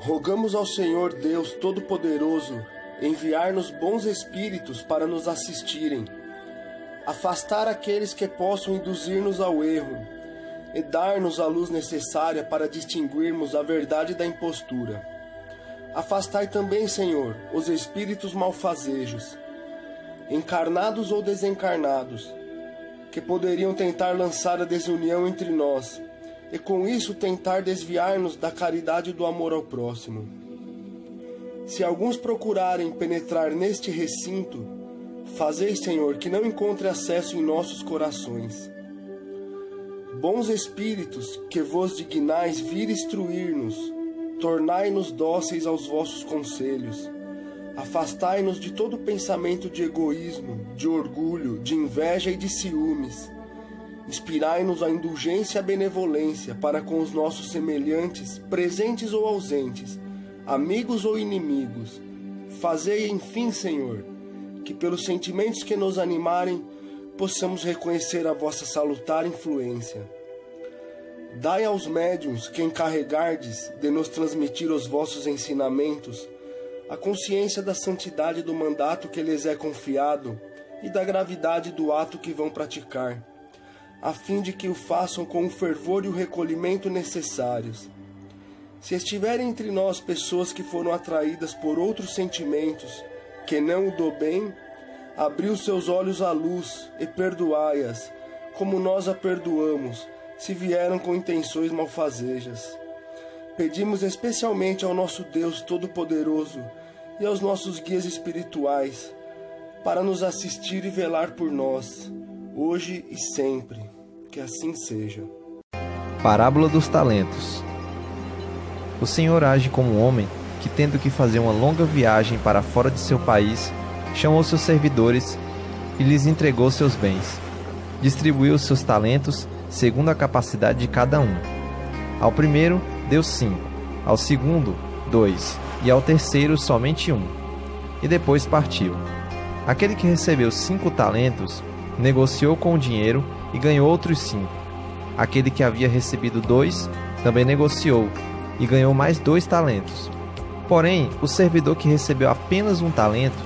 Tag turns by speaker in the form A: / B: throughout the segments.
A: Rogamos ao Senhor Deus Todo-Poderoso enviar-nos bons espíritos para nos assistirem, afastar aqueles que possam induzir-nos ao erro e dar-nos a luz necessária para distinguirmos a verdade da impostura. Afastai também, Senhor, os espíritos malfazejos, encarnados ou desencarnados, que poderiam tentar lançar a desunião entre nós e com isso tentar desviar-nos da caridade e do amor ao próximo. Se alguns procurarem penetrar neste recinto, fazei, Senhor, que não encontre acesso em nossos corações. Bons espíritos, que vos dignais vir instruir-nos, tornai-nos dóceis aos vossos conselhos. Afastai-nos de todo pensamento de egoísmo, de orgulho, de inveja e de ciúmes. Inspirai-nos a indulgência e a benevolência para com os nossos semelhantes, presentes ou ausentes, amigos ou inimigos. Fazei, enfim, Senhor, que pelos sentimentos que nos animarem, possamos reconhecer a vossa salutar influência. Dai aos médiuns que encarregardes de nos transmitir os vossos ensinamentos a consciência da santidade do mandato que lhes é confiado e da gravidade do ato que vão praticar, a fim de que o façam com o fervor e o recolhimento necessários. Se estiverem entre nós pessoas que foram atraídas por outros sentimentos que não o do bem, abri os seus olhos à luz e perdoai-as, como nós a perdoamos, se vieram com intenções malfazejas. Pedimos especialmente ao nosso Deus Todo-Poderoso e aos nossos guias espirituais, para nos assistir e velar por nós, hoje e sempre. Que assim seja.
B: Parábola dos talentos. O Senhor age como um homem que, tendo que fazer uma longa viagem para fora de seu país, chamou seus servidores e lhes entregou seus bens. Distribuiu seus talentos segundo a capacidade de cada um. Ao primeiro deu 5, ao segundo 2 e ao terceiro somente 1. E depois partiu. Aquele que recebeu 5 talentos negociou com o dinheiro e ganhou outros 5. Aquele que havia recebido 2 também negociou e ganhou mais 2 talentos. Porém, o servidor que recebeu apenas 1 talento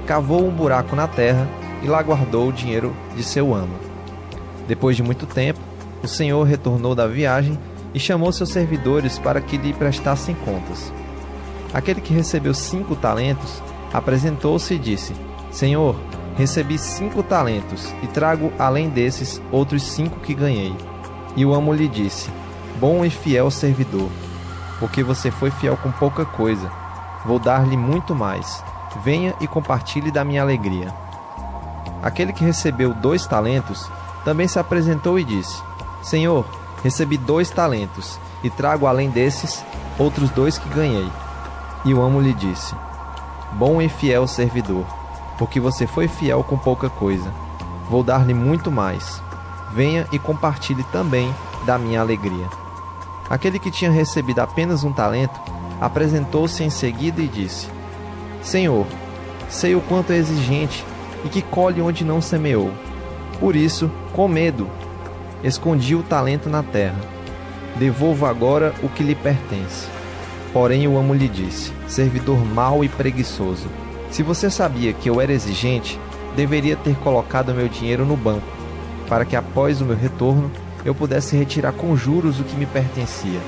B: cavou um buraco na terra e lá guardou o dinheiro de seu amo. Depois de muito tempo, o senhor retornou da viagem e chamou seus servidores para que lhe prestassem contas. Aquele que recebeu 5 talentos apresentou-se e disse: Senhor, recebi 5 talentos e trago além desses outros 5 que ganhei. E o amo lhe disse: Bom e fiel servidor, porque você foi fiel com pouca coisa, vou dar-lhe muito mais. Venha e compartilhe da minha alegria. Aquele que recebeu 2 talentos também se apresentou e disse: Senhor, recebi 2 talentos e trago além desses outros 2 que ganhei. E o amo lhe disse: Bom e fiel servidor, porque você foi fiel com pouca coisa, vou dar-lhe muito mais. Venha e compartilhe também da minha alegria. Aquele que tinha recebido apenas 1 talento apresentou-se em seguida e disse: Senhor, sei o quanto é exigente e que colhe onde não semeou. Por isso, com medo, escondi o talento na terra. Devolvo agora o que lhe pertence. Porém o amo lhe disse: servidor mau e preguiçoso, se você sabia que eu era exigente, deveria ter colocado meu dinheiro no banco, para que após o meu retorno eu pudesse retirar com juros o que me pertencia.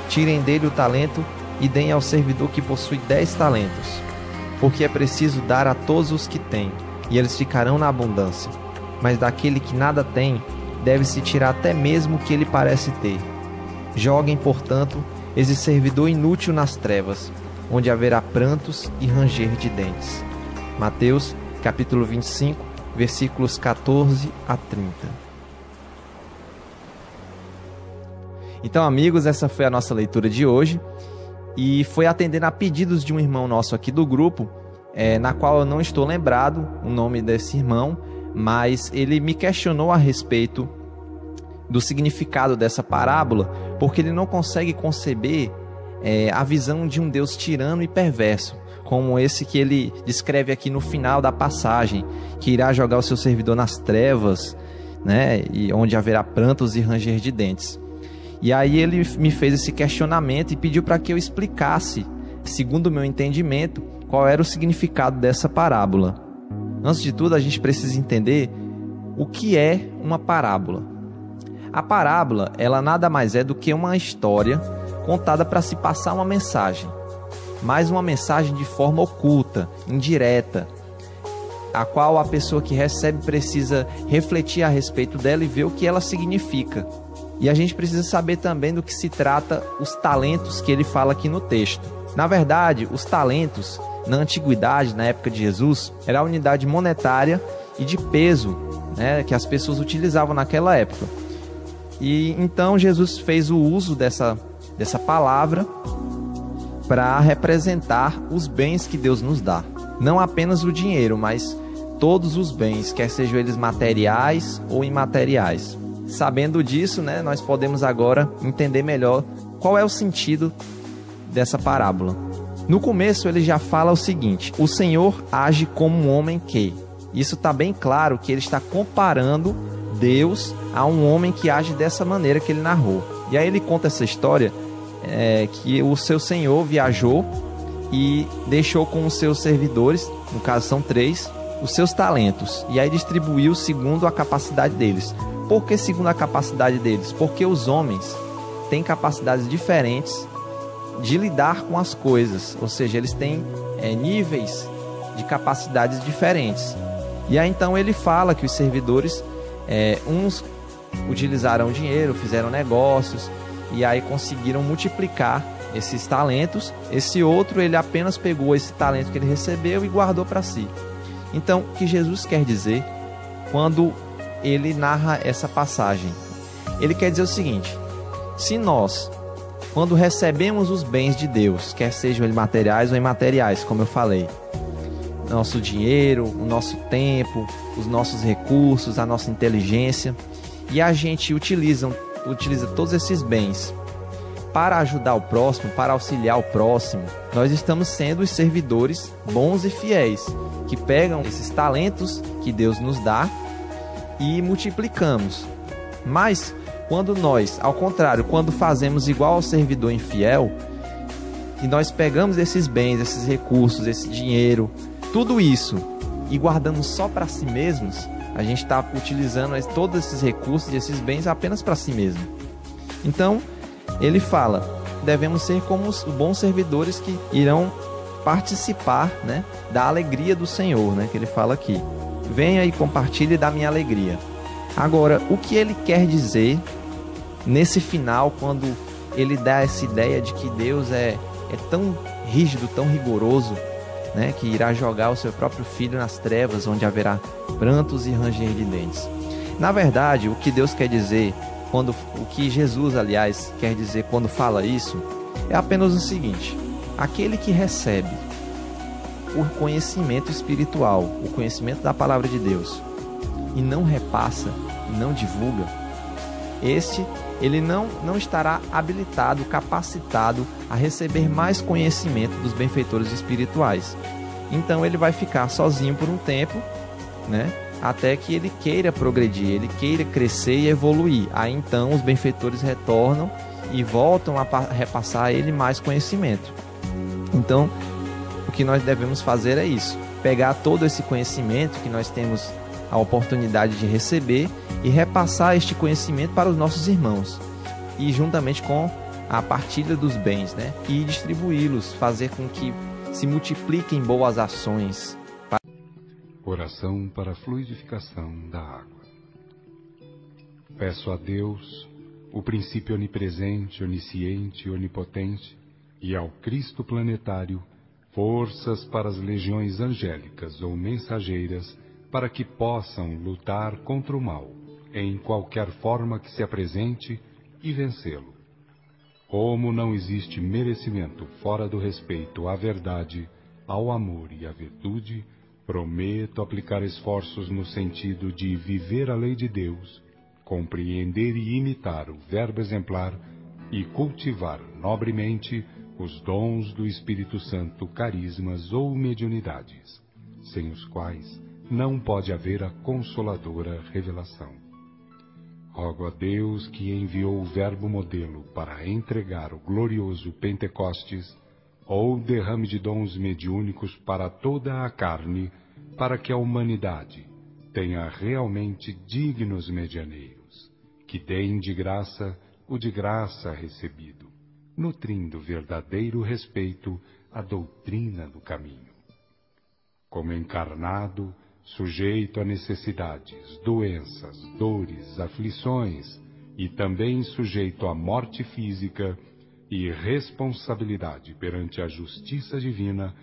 B: Tirem dele o talento e deem ao servidor que possui 10 talentos, porque é preciso dar a todos os que têm, e eles ficarão na abundância. Mas daquele que nada tem, deve-se tirar até mesmo o que ele parece ter. Joguem, portanto, esse servidor inútil nas trevas, onde haverá prantos e ranger de dentes. Mateus, capítulo 25, versículos 14 a 30. Então, amigos, essa foi a nossa leitura de hoje, e foi atendendo a pedidos de um irmão nosso aqui do grupo, na qual eu não estou lembrado o nome desse irmão, mas ele me questionou a respeito do significado dessa parábola, porque ele não consegue conceber a visão de um Deus tirano e perverso, como esse que ele descreve aqui no final da passagem, que irá jogar o seu servidor nas trevas, né, e onde haverá prantos e ranger de dentes. E aí ele me fez esse questionamento e pediu para que eu explicasse, segundo o meu entendimento, qual era o significado dessa parábola. Antes de tudo, a gente precisa entender o que é uma parábola. A parábola, ela nada mais é do que uma história contada para se passar uma mensagem, mas uma mensagem de forma oculta, indireta, a qual a pessoa que recebe precisa refletir a respeito dela e ver o que ela significa. E a gente precisa saber também do que se trata os talentos que ele fala aqui no texto. Na verdade, os talentos, na antiguidade, na época de Jesus, era a unidade monetária e de peso, né, que as pessoas utilizavam naquela época. E então Jesus fez o uso dessa palavra para representar os bens que Deus nos dá. Não apenas o dinheiro, mas todos os bens, quer sejam eles materiais ou imateriais. Sabendo disso, né, nós podemos agora entender melhor qual é o sentido dessa parábola. No começo ele já fala o seguinte: o Senhor age como um homem que... Isso está bem claro que ele está comparando Deus a um homem que age dessa maneira que ele narrou. E aí ele conta essa história que o seu senhor viajou e deixou com os seus servidores, no caso são 3, os seus talentos. E aí distribuiu segundo a capacidade deles. Por que segundo a capacidade deles? Porque os homens têm capacidades diferentes de lidar com as coisas. Ou seja, eles têm níveis de capacidades diferentes. E aí então ele fala que os servidores, uns utilizaram o dinheiro, fizeram negócios e aí conseguiram multiplicar esses talentos. Esse outro, ele apenas pegou esse talento que ele recebeu e guardou para si. Então, o que Jesus quer dizer quando ele narra essa passagem? Ele quer dizer o seguinte: se nós, quando recebemos os bens de Deus, quer sejam eles materiais ou imateriais, como eu falei, nosso dinheiro, o nosso tempo, os nossos recursos, a nossa inteligência, e a gente utiliza todos esses bens para ajudar o próximo, para auxiliar o próximo, nós estamos sendo os servidores bons e fiéis, que pegam esses talentos que Deus nos dá e multiplicamos. Mas quando nós, ao contrário, quando fazemos igual ao servidor infiel, e nós pegamos esses bens, esses recursos, esse dinheiro, tudo isso, e guardamos só para si mesmos, a gente está utilizando todos esses recursos e esses bens apenas para si mesmo. Então, ele fala, devemos ser como os bons servidores que irão participar, né, da alegria do Senhor, né, que ele fala aqui. Venha e compartilhe da minha alegria. Agora, o que ele quer dizer nesse final, quando ele dá essa ideia de que Deus é tão rígido, tão rigoroso, né, que irá jogar o seu próprio filho nas trevas, onde haverá prantos e ranger de dentes? Na verdade, o que Deus quer dizer, o que Jesus, aliás, quer dizer quando fala isso, é apenas o seguinte: aquele que recebe o conhecimento espiritual, o conhecimento da palavra de Deus, e não repassa, e não divulga, ele não estará habilitado, capacitado a receber mais conhecimento dos benfeitores espirituais. Então ele vai ficar sozinho por um tempo, né, até que ele queira progredir, ele queira crescer e evoluir. Aí então os benfeitores retornam e voltam a repassar a ele mais conhecimento. Então o que nós devemos fazer é isso: pegar todo esse conhecimento que nós temos a oportunidade de receber e repassar este conhecimento para os nossos irmãos, e juntamente com a partilha dos bens, né, e distribuí-los, fazer com que se multipliquem boas ações.
C: Oração para a fluidificação da água. Peço a Deus, o princípio onipresente, onisciente e onipotente, e ao Cristo planetário, forças para as legiões angélicas ou mensageiras, para que possam lutar contra o mal, em qualquer forma que se apresente, e vencê-lo. Como não existe merecimento fora do respeito à verdade, ao amor e à virtude, prometo aplicar esforços no sentido de viver a lei de Deus, compreender e imitar o verbo exemplar e cultivar nobremente os dons do Espírito Santo, carismas ou mediunidades, sem os quais não pode haver a consoladora revelação. Rogo a Deus que enviou o Verbo modelo para entregar o glorioso Pentecostes, ou derrame de dons mediúnicos para toda a carne, para que a humanidade tenha realmente dignos medianeiros, que deem de graça o de graça recebido, nutrindo verdadeiro respeito à doutrina do caminho. Como encarnado, sujeito a necessidades, doenças, dores, aflições, e também sujeito à morte física e responsabilidade perante a justiça divina,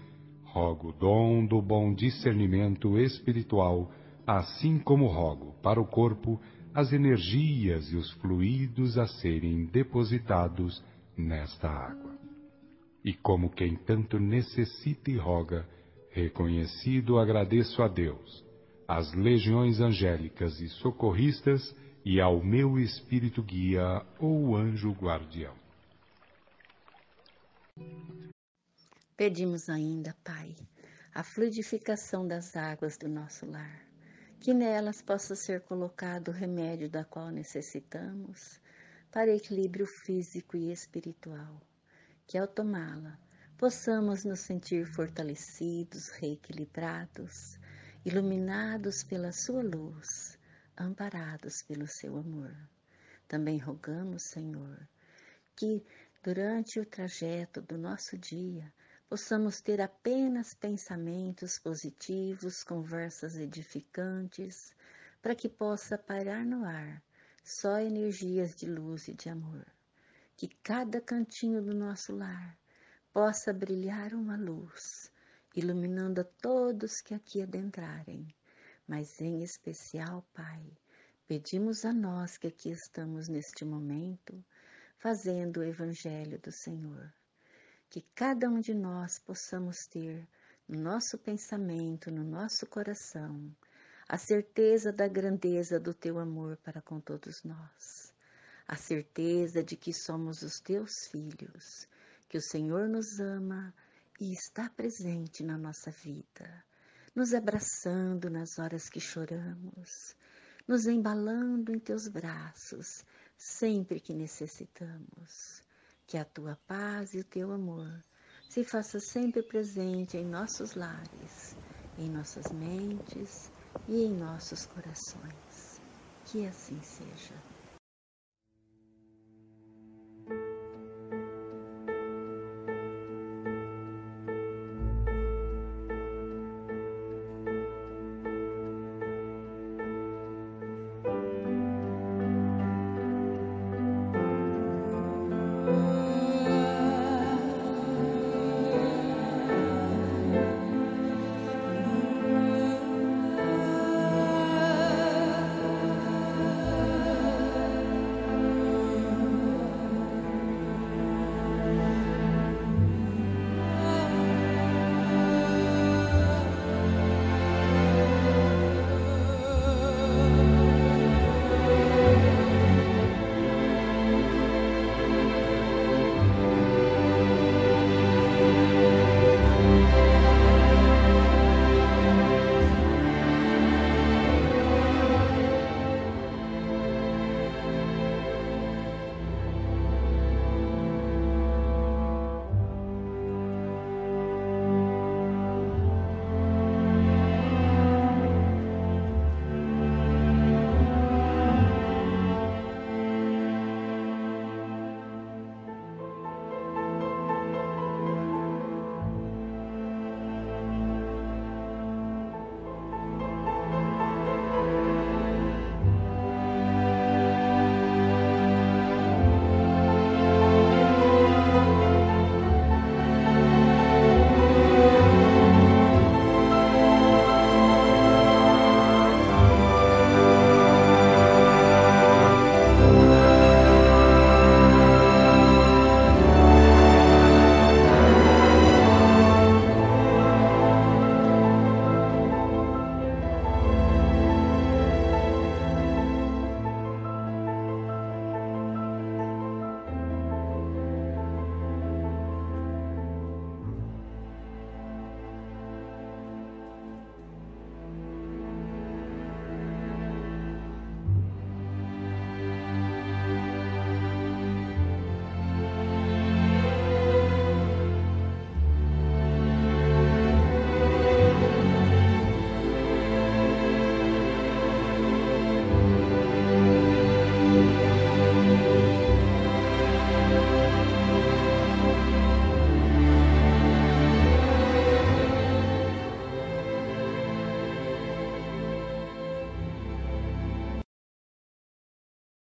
C: rogo o dom do bom discernimento espiritual, assim como rogo para o corpo as energias e os fluidos a serem depositados nesta água. E como quem tanto necessita e roga, reconhecido agradeço a Deus, às legiões angélicas e socorristas e ao meu espírito guia ou anjo guardião.
D: Pedimos ainda, Pai, a fluidificação das águas do nosso lar, que nelas possa ser colocado o remédio da qual necessitamos para equilíbrio físico e espiritual, que ao tomá-la possamos nos sentir fortalecidos, reequilibrados, iluminados pela sua luz, amparados pelo seu amor. Também rogamos, Senhor, que durante o trajeto do nosso dia possamos ter apenas pensamentos positivos, conversas edificantes, para que possa pairar no ar só energias de luz e de amor. Que cada cantinho do nosso lar possa brilhar uma luz, iluminando a todos que aqui adentrarem, mas em especial, Pai, pedimos a nós que aqui estamos neste momento, fazendo o Evangelho do Senhor, que cada um de nós possamos ter no nosso pensamento, no nosso coração, a certeza da grandeza do Teu amor para com todos nós, a certeza de que somos os Teus filhos, que o Senhor nos ama e está presente na nossa vida, nos abraçando nas horas que choramos, nos embalando em Teus braços, sempre que necessitamos. Que a Tua paz e o Teu amor se faça sempre presente em nossos lares, em nossas mentes e em nossos corações. Que assim seja.